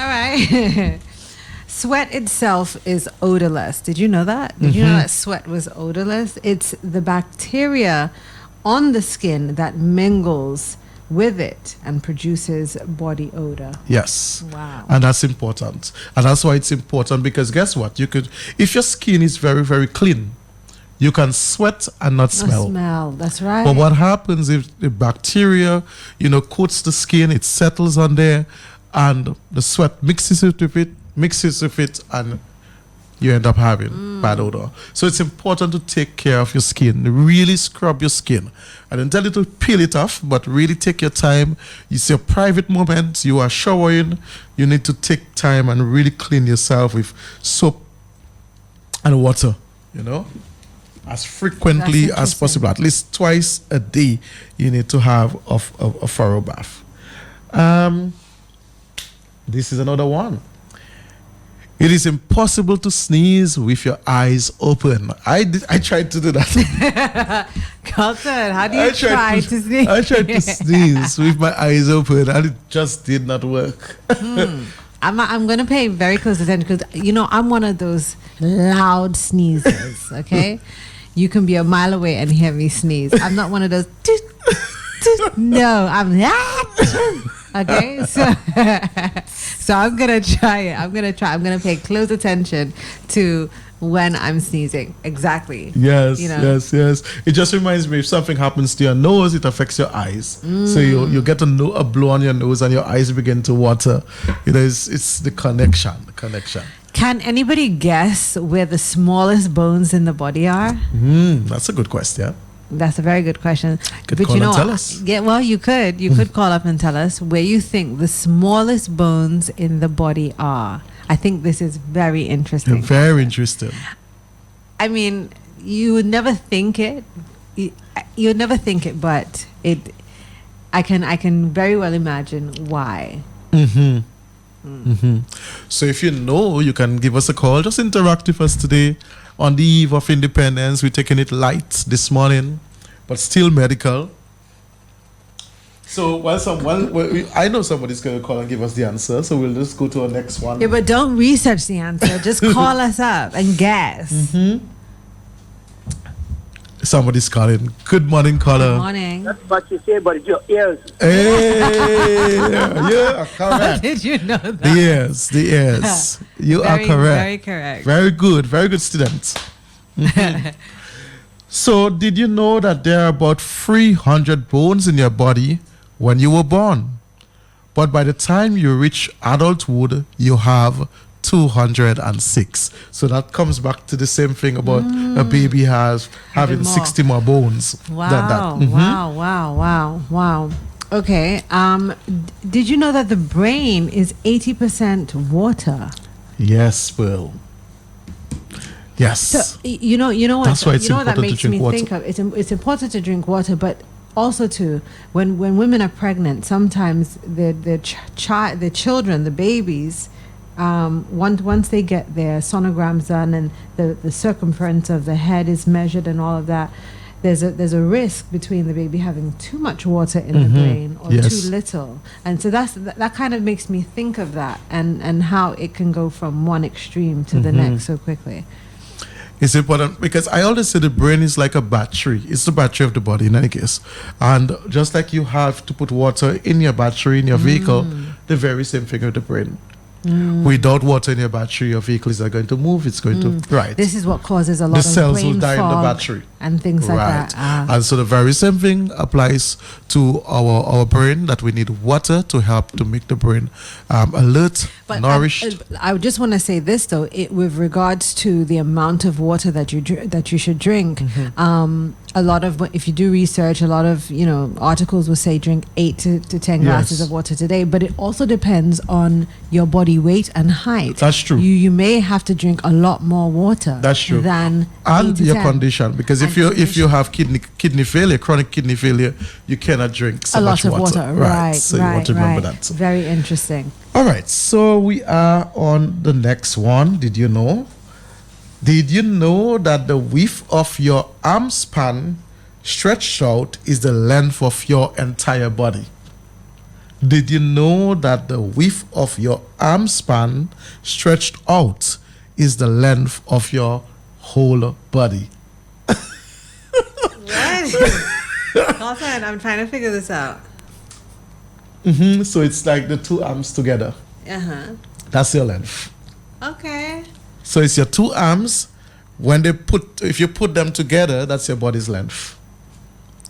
All right. Sweat itself is odorless. Did you know that? Did you know that sweat was odorless? It's the bacteria on the skin that mingles with it and produces body odor. Yes. Wow. And that's important. And that's why it's important, because guess what? You could, if your skin is very, very clean, you can sweat and not smell. That's right. But what happens if the bacteria, coats the skin, it settles on there, and the sweat mixes with it, and you end up having bad odor. So it's important to take care of your skin, really scrub your skin. I don't tell you to peel it off, but really take your time. It's your private moment. You are showering. You need to take time and really clean yourself with soap and water, as frequently as possible. At least twice a day, you need to have a thorough bath. This is another one. It is impossible to sneeze with your eyes open. I tried to do that. Carlton, how do you try to sneeze? I tried to sneeze with my eyes open, and it just did not work. I'm going to pay very close attention because, I'm one of those loud sneezers, okay? You can be a mile away and hear me sneeze. I'm not one of those, no, I'm okay, so I'm gonna try it. I'm gonna pay close attention to when I'm sneezing. Exactly. Yes. It just reminds me, if something happens to your nose, it affects your eyes. So you get a blow on your nose and your eyes begin to water. It's the connection. Can anybody guess where the smallest bones in the body are? That's a good question. That's a very good question. Could call and tell us. Yeah, well, you could call up and tell us where you think the smallest bones in the body are. I think this is very interesting. Very interesting. I mean, you would never think it. You would never think it, but I can very well imagine why. So if you know, you can give us a call. Just interact with us today. On the eve of independence, we're taking it light this morning, but still medical. So I know somebody's going to call and give us the answer, so we'll just go to our next one. Yeah, but don't research the answer. Just call us up and guess. Somebody's calling. Good morning, caller. Good morning. That's what you say, but it's your ears. Hey, yeah, correct. How did you know that? The ears. You are correct. Very correct. Very good student. So, did you know that there are about 300 bones in your body when you were born? But by the time you reach adulthood, you have 206. So that comes back to the same thing about a baby having 60 more bones than that. Wow. Okay. Did you know that the brain is 80% water? Yes, Will. Yes. So you know what? That's why it's you know what that important makes to drink me water. think of. It's important to drink water, but also too when women are pregnant, sometimes the children, the babies. Once they get their sonograms done and the circumference of the head is measured and all of that, there's a risk between the baby having too much water in the brain or too little, and so that kind of makes me think of that and how it can go from one extreme to the next so quickly. It's important because I always say the brain is like a battery. It's the battery of the body in any case. And just like you have to put water in your battery in your vehicle, the very same thing with the brain. Without water in your battery, your vehicle is not going to move. It's going to This is what causes a lot the of cells brain will die in the fog battery and things like that. And so the very same thing applies to our brain, that we need water to help to make the brain alert, nourished. I just want to say this though, with regards to the amount of water that you should drink. A lot of, if you do research, a lot of articles will say drink 8 to 10 glasses of water today, but it also depends on your body weight and height. That's true. You may have to drink a lot more water. That's true. Than and 8 to your 10. condition, because if you have kidney failure, chronic kidney failure, you cannot drink so a much lot of water. Right. So you want to remember that. Very interesting. All right, so we are on the next one. Did you know that the width of your arm span stretched out is the length of your entire body? Did you know that the width of your arm span stretched out is the length of your whole body? What? Carlton, I'm trying to figure this out. So it's like the two arms together. Uh-huh. That's your length. Okay. So it's your two arms. If you put them together, that's your body's length.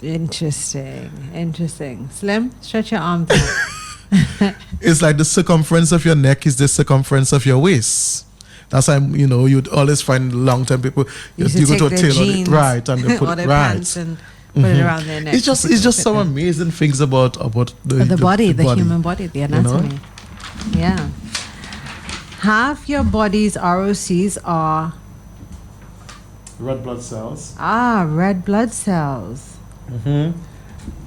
Interesting. Slim, stretch your arms out. It's like the circumference of your neck is the circumference of your waist. That's why you'd always find long-term people you Used to go to a take their tailor, jeans right, and they put or their right. pants and put it around their neck. It's just some amazing things about the body, the human body, the anatomy. Yeah. Half your body's ROCs are Red blood cells. red blood cells.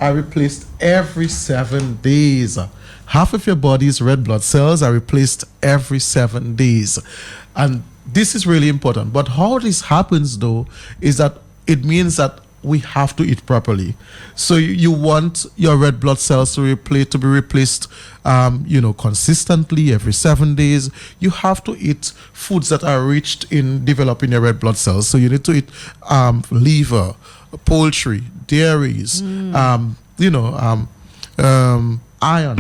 Are replaced every 7 days. Half of your body's red blood cells are replaced every 7 days. And this is really important. But how this happens, though, is that it means that we have to eat properly. So you want your red blood cells to be replaced, consistently every 7 days. You have to eat foods that are rich in developing your red blood cells. So you need to eat liver, poultry, dairies, iron,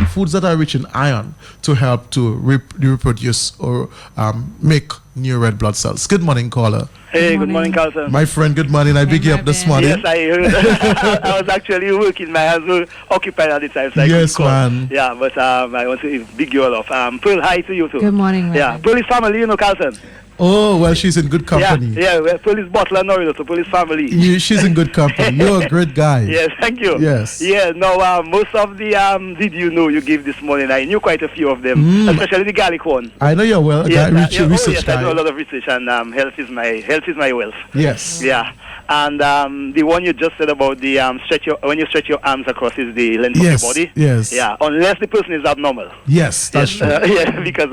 foods that are rich in iron to help to reproduce or make new red blood cells. Good morning, caller. Hey, good morning, Carlton. My friend, good morning. I big you up this morning. Yes, I heard. I was actually working. My hands were occupied at the time. So Yes, man. Yeah, but I want to big you all up. Pearl, hi to you too. Good morning, Reverend. Yeah, Pearl is family, Carlton. Oh, well, she's in good company. Yeah, well, Pearl is butler now, so Pearl is family. She's in good company. You're a great guy. Yes, thank you. Yes. Yeah, no, most of the did you know you gave this morning, I knew quite a few of them, especially the garlic one. I know you're well. Yes, Research guy. I do a lot of research, and health is my wealth. Yes. Yeah. And the one you just said about the when you stretch your arms across is the length of your body. Yes. Yeah, unless the person is abnormal. Yes, that's true. Yeah, because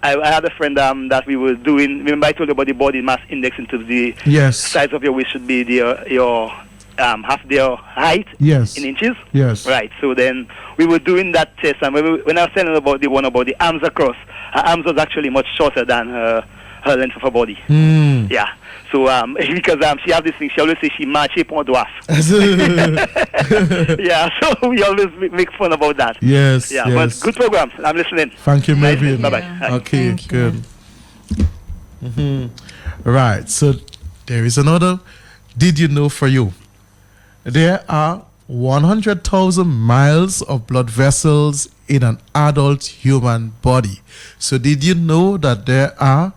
I had a friend that we were doing. Remember, I told you about the body mass index into the size of your waist should be your half their height in inches. Yes. Right. So then we were doing that test, and when I was telling about the one about the arms across, her arms was actually much shorter than her length of her body. Yeah. So because she has this thing, she always says she marche pour dwarf. Yeah. So we always make fun about that. Yes. Yeah. Yes. But good program. I'm listening. Thank you, Mervyn. Bye bye. Yeah. Okay. Thank Good. Right. So there is another. Did you know for you? There are 100,000 miles of blood vessels in an adult human body. So did you know that there are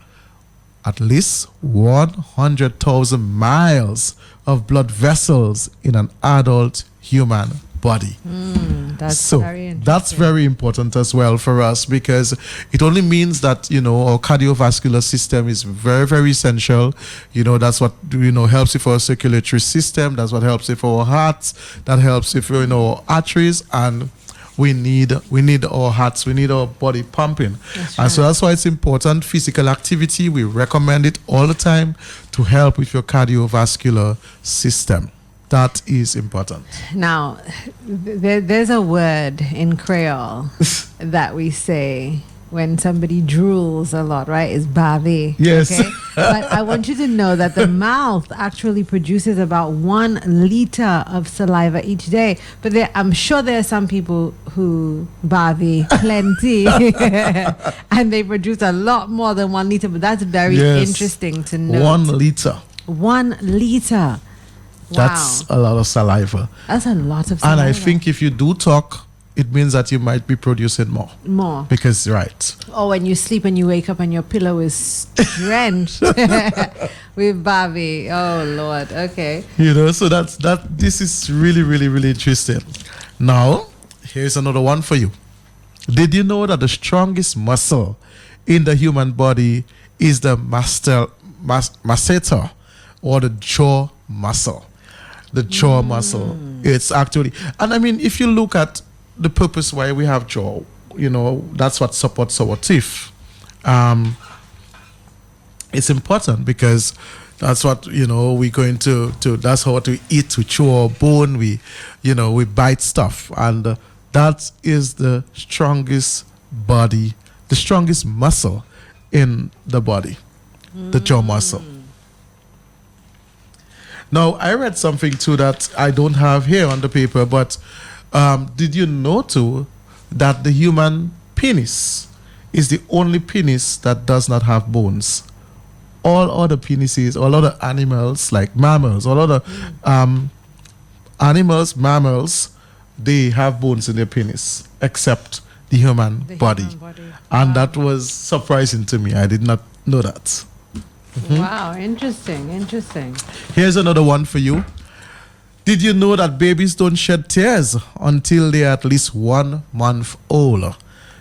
at least 100,000 miles of blood vessels in an adult human body? That's very interesting. That's very important as well for us, because it only means that our cardiovascular system is very, very essential. That's what helps with our circulatory system. That's what helps with our hearts. That helps with our arteries, and we need our hearts, we need our body pumping. So that's why it's important. Physical activity, we recommend it all the time to help with your cardiovascular system. That is important. Now, there's a word in Creole that we say when somebody drools a lot, right? Is bave. Yes. Okay? But I want you to know that the mouth actually produces about 1 liter of saliva each day. But I'm sure there are some people who bave plenty and they produce a lot more than 1 liter. But that's very interesting to know. 1 liter. 1 liter. That's a lot of saliva. That's a lot of saliva. And I think if you do talk, it means that you might be producing more. More. Because, right. Or when you sleep and you wake up and your pillow is drenched with Bobby. Oh, Lord. Okay. So this is really, really, really interesting. Now, here's another one for you. Did you know that the strongest muscle in the human body is the masseter, or the jaw muscle? The jaw muscle. It's actually, and I mean, if you look at the purpose why we have jaw, that's what supports our teeth. It's important because that's what we're going to that's how we eat. We chew our bone. We bite stuff, and That is the strongest body, the strongest muscle in the body, the jaw muscle. Now, I read something too that I don't have here on the paper, but did you know too that the human penis is the only penis that does not have bones? All other penises, all other animals like mammals, all other animals, mammals, they have bones in their penis, except the human body. And that was surprising to me. I did not know that. Wow, interesting. Here's another one for you. Did you know that babies don't shed tears until they are at least 1 month old?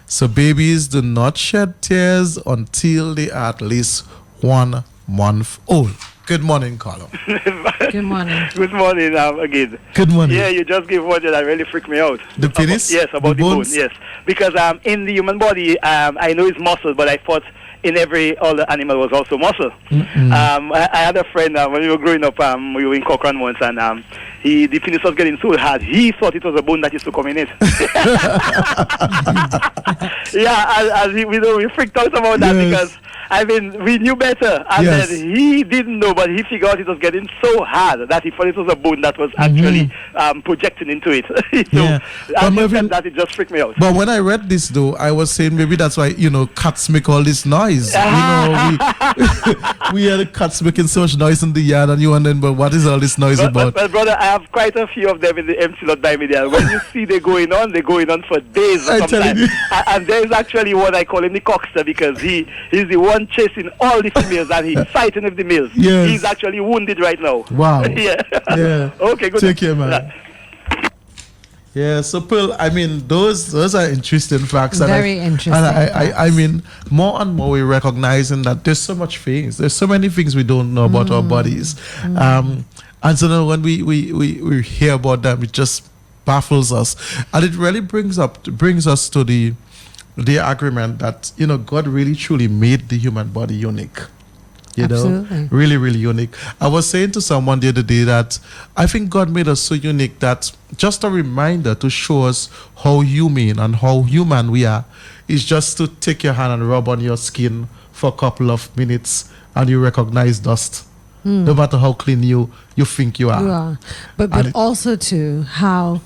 So babies do not shed tears until they are at least 1 month old. Good morning, Carlo. Good morning. Good morning again. Good morning. Yeah, you just gave one that really freaked me out. The penis? Yes, about the bone. Yes, because in the human body, I know it's muscle, but I thought in every other animal was also muscle. I had a friend when we were growing up. We were in Cochrane once, and the penis was getting so hard. He thought it was a bone that used to come in it. Yeah, we freaked out about that because we knew better, and then he didn't know, but he figured out it was getting so hard that he thought it was a bone that was actually projecting into it. So that it just freaked me out. But when I read this, though, I was saying maybe that's why cats make all this noise. We hear the cats making so much noise in the yard, and you wondering, but what is all this noise about? But brother, I have quite a few of them in the empty lot by me there. When you see they're going on for days sometimes. And there's actually one I call him the cockster, because he's the one chasing all the females and he's fighting with the males. Yes. He's actually wounded right now. Wow. Yeah. Okay, good. Take care, man. Yeah, so Pearl, I mean, those are interesting facts. Very interesting. And I mean, more and more we're recognizing that there's so many things we don't know about our bodies. And so now when we hear about them, it just baffles us. And it really brings us to the agreement that, God really truly made the human body unique. Absolutely. Really, really unique. I was saying to someone the other day that I think God made us so unique that just a reminder to show us how human and how human we are is just to take your hand and rub on your skin for a couple of minutes and you recognize dust. No matter how clean you think you are. You are. But also too how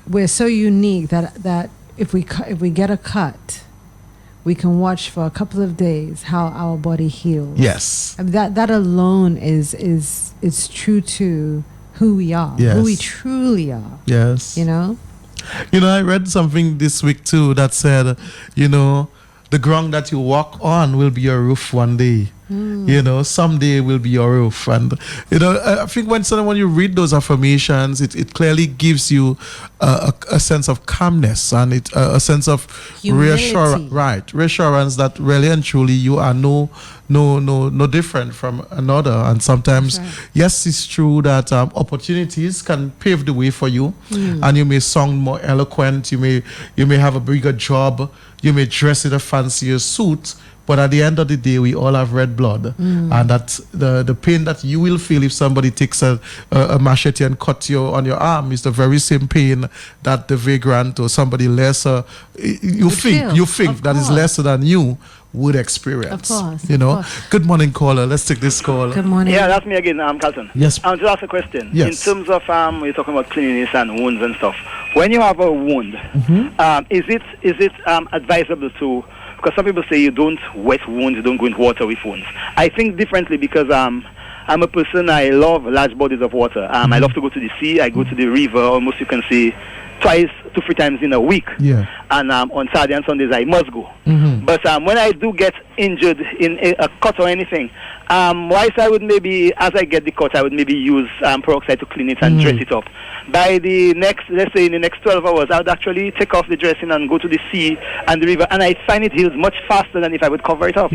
we're so unique that if we get a cut, we can watch for a couple of days how our body heals. Yes. I mean, that alone is true to who we are, who we truly are. Yes. I read something this week too that said, the ground that you walk on will be your roof one day. Someday will be your roof. And, I think when you read those affirmations, it clearly gives you a sense of calmness and a sense of reassurance that really and truly you are no different from another. And sometimes, yes, it's true that opportunities can pave the way for you, and you may sound more eloquent. You may have a bigger job. You may dress in a fancier suit. But at the end of the day, we all have red blood. And that the pain that you will feel if somebody takes a machete and cuts you on your arm is the very same pain that the vagrant or somebody lesser, you think that is lesser than you would experience. Of course. Good morning, caller. Let's take this call. Good morning. Yeah, that's me again, Carlton. Yes. To ask a question. Yes. In terms of we're talking about cleanliness and wounds and stuff. When you have a wound, is it advisable to? Because some people say you don't wet wounds, you don't go into water with wounds. I think differently because I'm a person, I love large bodies of water. I love to go to the sea, I go to the river, almost you can say 2 to 3 times in a week. Yeah. And on Saturday and Sundays I must go. But when I do get injured in a cut or anything, whilst I would maybe, as I get the cut, I would maybe use peroxide to clean it and dress it up. By the next, let's say in the next 12 hours, I would actually take off the dressing and go to the sea and the river, and I find it heals much faster than if I would cover it up.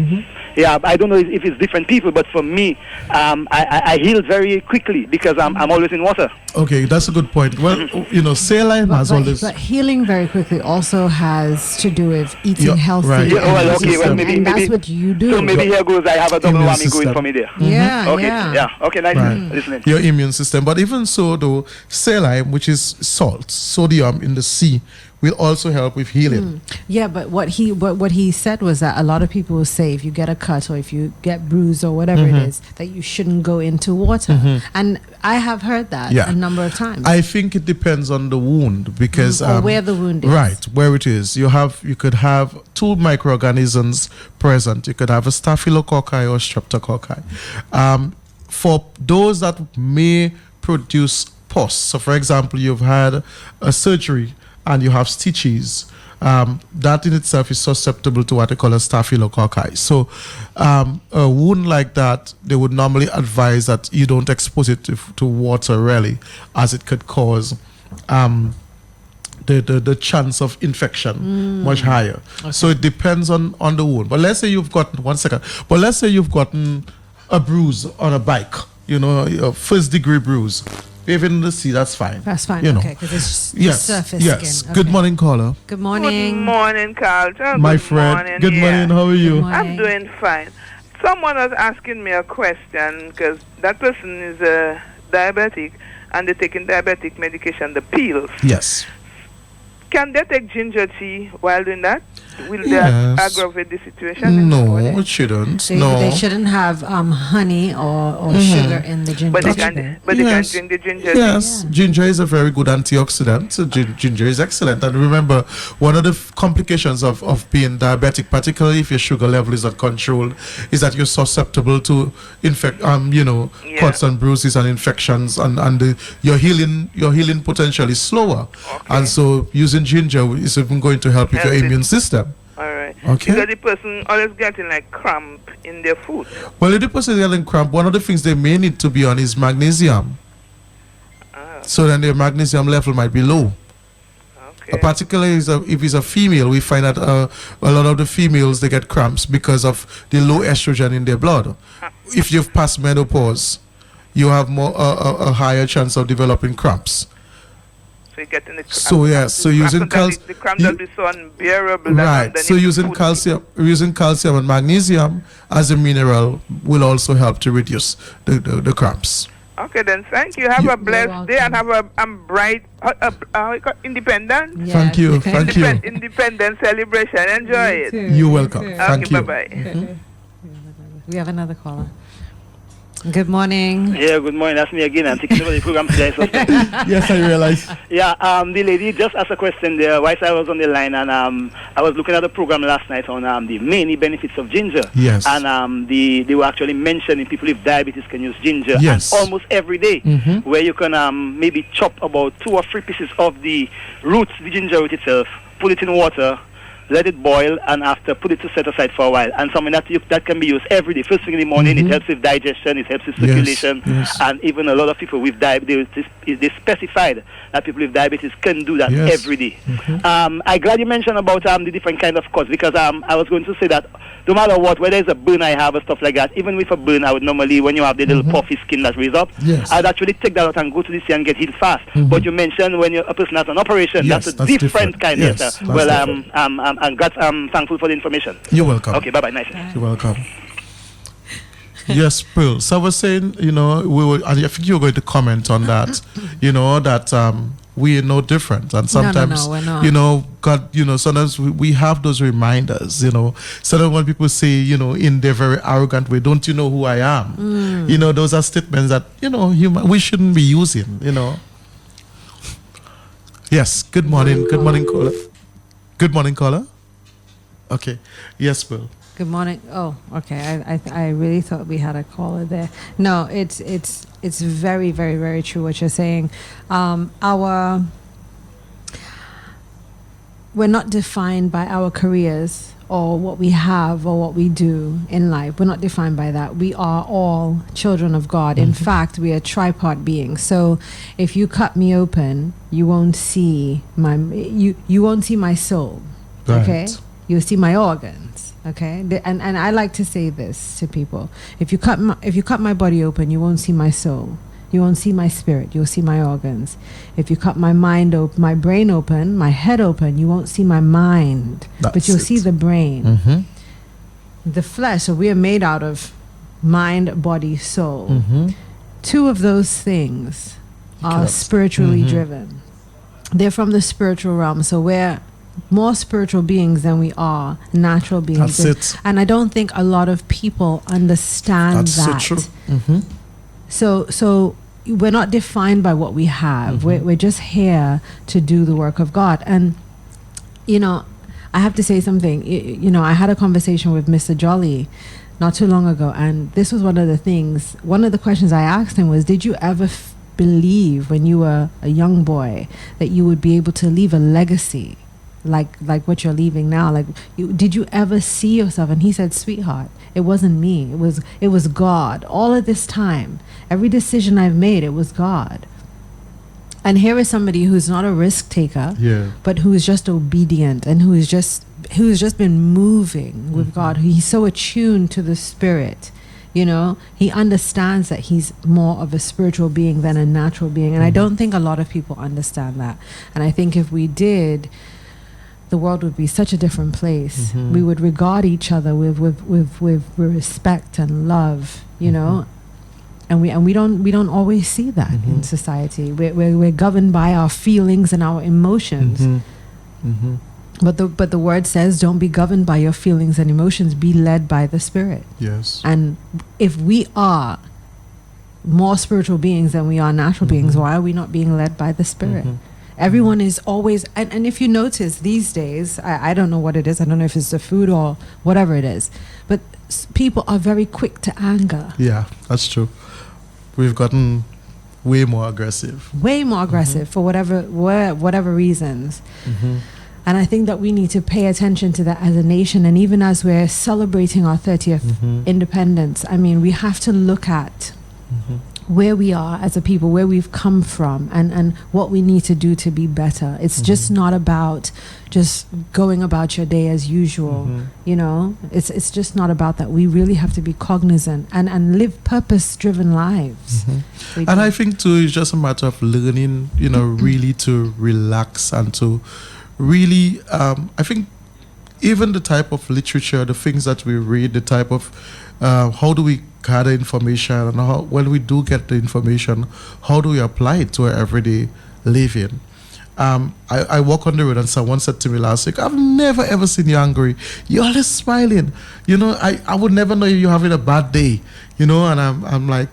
Yeah, I don't know if it's different people, but for me, I heal very quickly because I'm always in water. Okay, that's a good point. Well, saline has all this. But healing very quickly also has to do with eating healthy. Right. Yeah, maybe that's what you do. So maybe here goes, I have a double whammy going for me there. Yeah, Okay, yeah. Okay, nice listening. Your immune system. But even so, though, saline, which is salt, sodium in the sea, will also help with healing. Yeah, but what he said was that a lot of people will say if you get a cut or if you get bruised or whatever it is, that you shouldn't go into water. And I have heard that a number of times. I think it depends on the wound because or where the wound is. Right, where it is. You could have two microorganisms present. You could have a staphylococci or streptococci. For those that may produce pus, so for example, you've had a surgery and you have stitches, that in itself is susceptible to what they call a staphylococci. So a wound like that, they would normally advise that you don't expose it to water really, as it could cause the chance of infection much higher. Okay. So it depends on the wound. But let's say you've gotten, let's say you've gotten a bruise on a bike, a first degree bruise. Even in the sea, that's fine. That's fine, okay, because it's just surface skin. Okay. Good morning, caller. Good morning. Good morning, Carlton. My friend. Good morning, how are you? I'm doing fine. Someone was asking me a question because that person is diabetic and they're taking diabetic medication, the pills. Yes. Can they take ginger tea while doing that? Will that aggravate the situation? No, it shouldn't. They shouldn't have honey or sugar in the ginger. But they can drink the ginger tea. Yes, ginger is a very good antioxidant. So ginger is excellent. And remember, one of the complications of being diabetic, particularly if your sugar level is not controlled, is that you're susceptible to cuts and bruises and infections, and your healing potential is slower. Okay. And so using ginger is even going to help with your immune system. All right. Okay. Because the person always getting like cramp in their food. Well, if the person is getting cramp, one of the things they may need to be on is magnesium. So then their magnesium level might be low. Okay. Particularly if it's a female, we find that a lot of the females, they get cramps because of the low estrogen in their blood. If you've passed menopause, you have a higher chance of developing cramps. So you get in the so using calcium, the cramp will be so unbearable. Right. So using calcium and magnesium as a mineral will also help to reduce the cramps. Okay, then thank you. Have a blessed day and have a bright independent. Yeah, thank you. Independent celebration. Enjoy it. You're welcome. Thank you. Bye bye. We have another caller. Good morning. Yeah, good morning. That's me again. I'm taking over the program today. So yes, I realize. Yeah, the lady just asked a question there whilst I was on the line, and I was looking at the program last night on the many benefits of ginger. Yes. And they were actually mentioning people with diabetes can use ginger. Yes. And almost every day, where you can maybe chop about 2 or 3 pieces of the roots, the ginger root itself, put it in water, let it boil, and after put it to set aside for a while. And something that can be used every day. First thing in the morning, it helps with digestion, it helps with circulation, and even a lot of people with diabetes, they specified that people with diabetes can do that every day. I'm glad you mentioned about the different kind of cuts, because I was going to say that no matter what, whether it's a burn I have or stuff like that, even with a burn, I would normally, when you have the little puffy skin that raised up, I'd actually take that out and go to the sea and get healed fast. But you mentioned when a person has an operation, that's a different kind. Yes, well, I'm thankful for the information. You're welcome. Okay, bye-bye. Nice. You're welcome. Yes, Pearl. So I was saying, I think you were going to comment on that, that we are no different. And sometimes, we're not. sometimes we have those reminders, Sometimes when people say, in their very arrogant way, don't you know who I am? Those are statements that, we shouldn't be using, Yes, good morning. Good morning, caller. Good morning, caller. Okay. Yes, Bill. Good morning. Oh, okay. I really thought we had a caller there. No, it's very, very, very true what you're saying. We're not defined by our careers or what we have or what we do in life. We're not defined by that. We are all children of God. In fact, we are tripart beings. So if you cut me open, you won't see you won't see my soul. Right. Okay? You'll see my organs. Okay? And I like to say this to people. If you cut my body open, you won't see my soul. You won't see my spirit. You'll see my organs. If you cut my mind open, my brain open, my head open, you won't see my mind. But you'll see the brain. The flesh. So we are made out of mind, body, soul. 2 of those things are spiritually driven. they're from the spiritual realm. So we're more spiritual beings than we are natural beings. That's it. And I don't think a lot of people understand That's that. so true. Mm-hmm. So we're not defined by what we have. We're just here to do the work of God. And, you know, I have to say something. You know, I had a conversation with Mr. Jolly not too long ago, and this was one of the questions I asked him was, did you ever believe when you were a young boy that you would be able to leave a legacy like what you're leaving now? Like, did you ever see yourself? And he said, sweetheart, it wasn't me. It was God. All of this time, every decision I've made, it was God. And here is somebody who's not a risk taker, but who is just obedient and who's just been moving with God. He's so attuned to the Spirit. You know, he understands that he's more of a spiritual being than a natural being. And I don't think a lot of people understand that. And I think if we did, the world would be such a different place. We would regard each other with respect and love, you know. And we don't always see that in society. We're governed by our feelings and our emotions. But the word says, don't be governed by your feelings and emotions. Be led by the Spirit. Yes. And if we are more spiritual beings than we are natural beings, why are we not being led by the Spirit? Everyone is always, and if you notice these days, I don't know what it is. I don't know if it's the food or whatever it is, but people are very quick to anger. Yeah, that's true. We've gotten way more aggressive. Way more aggressive for whatever reasons. And I think that we need to pay attention to that as a nation. And even as we're celebrating our 30th independence, I mean, we have to look at where we are as a people, where we've come from, and what we need to do to be better. It's just not about just going about your day as usual. You know, it's just not about that. We really have to be cognizant and live purpose-driven lives. And I think too, it's just a matter of learning, you know, really to relax and to really, I think even the type of literature, the things that we read, the type of how do we gather information, and how, when we do get the information, how do we apply it to our everyday living? I walk on the road and someone said to me last week, I've never ever seen you angry. You're always smiling. You know, I would never know you're having a bad day. You know, and I'm like,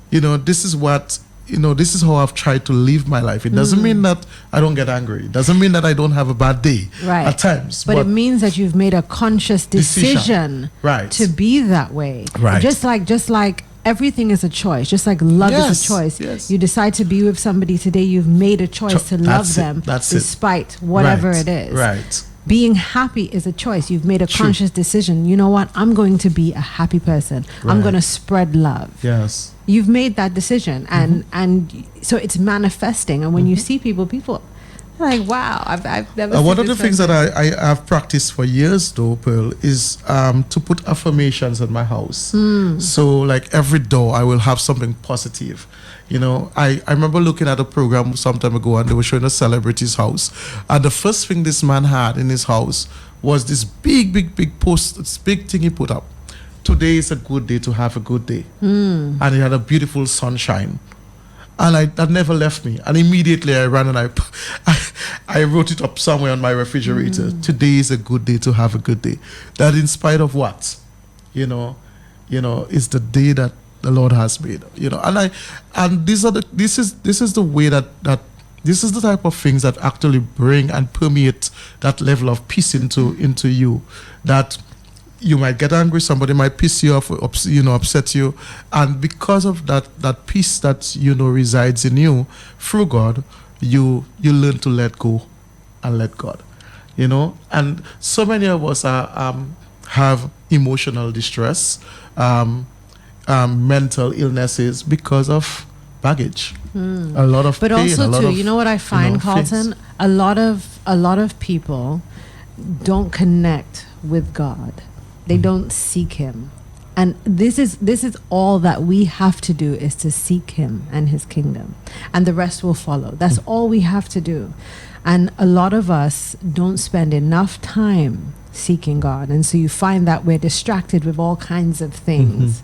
you know, this is what, you know, this is how I've tried to live my life. It doesn't mean that I don't get angry. It doesn't mean that I don't have a bad day at times. But it means that you've made a conscious decision to be that way. Just like everything is a choice. Just like love is a choice. You decide to be with somebody today, you've made a choice to love them despite whatever it is. Being happy is a choice. You've made a conscious decision. You know what? I'm going to be a happy person. I'm going to spread love. You've made that decision, and so it's manifesting. And when you see people are like, wow, I've never seen one of the this things person. that I have practiced for years though, Pearl, is to put affirmations in my house. So like every door I will have something positive. You know, I remember looking at a program some time ago and they were showing a celebrity's house, and the first thing this man had in his house was this big post, this big thing he put up. Today is a good day to have a good day. And he had a beautiful sunshine. And that never left me. And immediately I ran and I wrote it up somewhere on my refrigerator. Today is a good day to have a good day. That in spite of what, you know, is the day that the Lord has made. You know, and this is the way that this is the type of things that actually bring and permeate that level of peace into you. That you might get angry, somebody might piss you off, upset you, and because of that peace that resides in you through God, you learn to let go and let God, and so many of us have emotional distress, mental illnesses because of baggage, a lot of but pain, also too, you know what I find, Carlton, things. a lot of people don't connect with God. They don't seek him. And this is all that we have to do, is to seek him and his kingdom. And the rest will follow. That's all we have to do. And a lot of us don't spend enough time seeking God. And so you find that we're distracted with all kinds of things.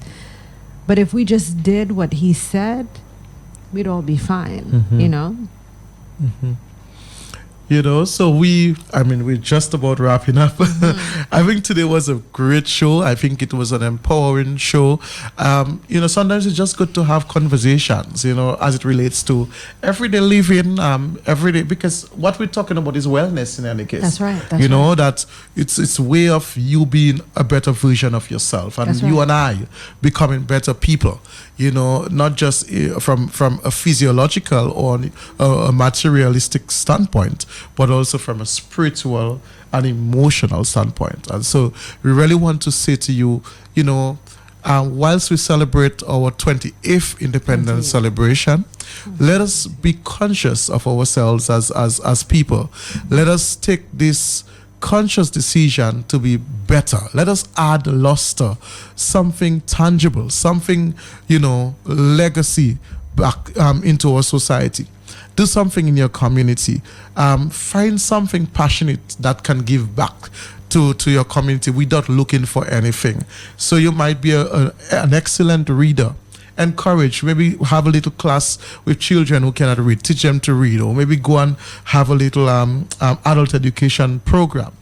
But if we just did what he said, we'd all be fine, You know, so we're just about wrapping up. I think today was a great show. I think it was an empowering show. Sometimes it's just good to have conversations, as it relates to everyday living, everyday, because what we're talking about is wellness in any case. That's right. That it's a way of you being a better version of yourself, and That's you right. and I becoming better people. Not just from a physiological or a materialistic standpoint, but also from a spiritual and emotional standpoint. And so we really want to say to you, whilst we celebrate our 28th independence celebration, let us be conscious of ourselves as people. Let us take this conscious decision to be better. Let us add luster, something tangible, something, legacy back into our society. Do something in your community. Find something passionate that can give back to your community without looking for anything. So you might be an excellent reader. Encourage, maybe have a little class with children who cannot read, teach them to read, or maybe go and have a little adult education program.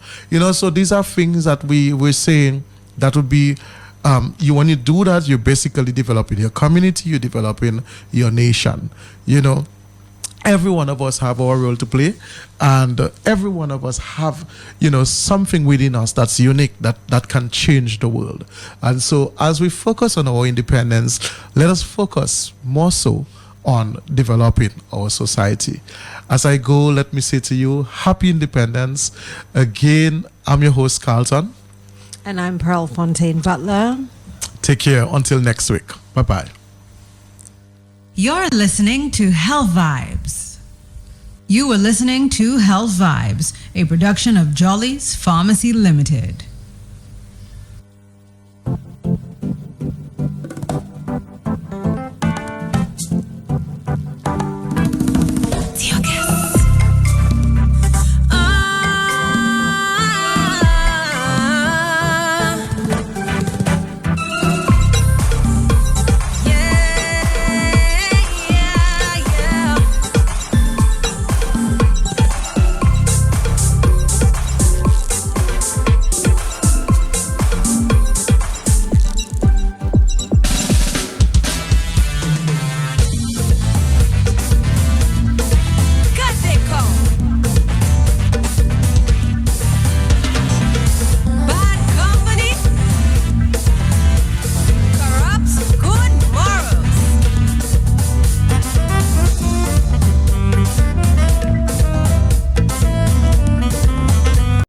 So these are things that we're saying that would be, when you do that, you're basically developing your community, you're developing your nation. Every one of us have our role to play, and every one of us have, something within us that's unique, that can change the world. And so as we focus on our independence, let us focus more so on developing our society. As I go, let me say to you, happy independence. Again, I'm your host, Carlton. And I'm Pearl Fontaine Butler. Take care until next week. Bye-bye. You're listening to Health Vibes. You were listening to Health Vibes, a production of Jolly's Pharmacy Limited.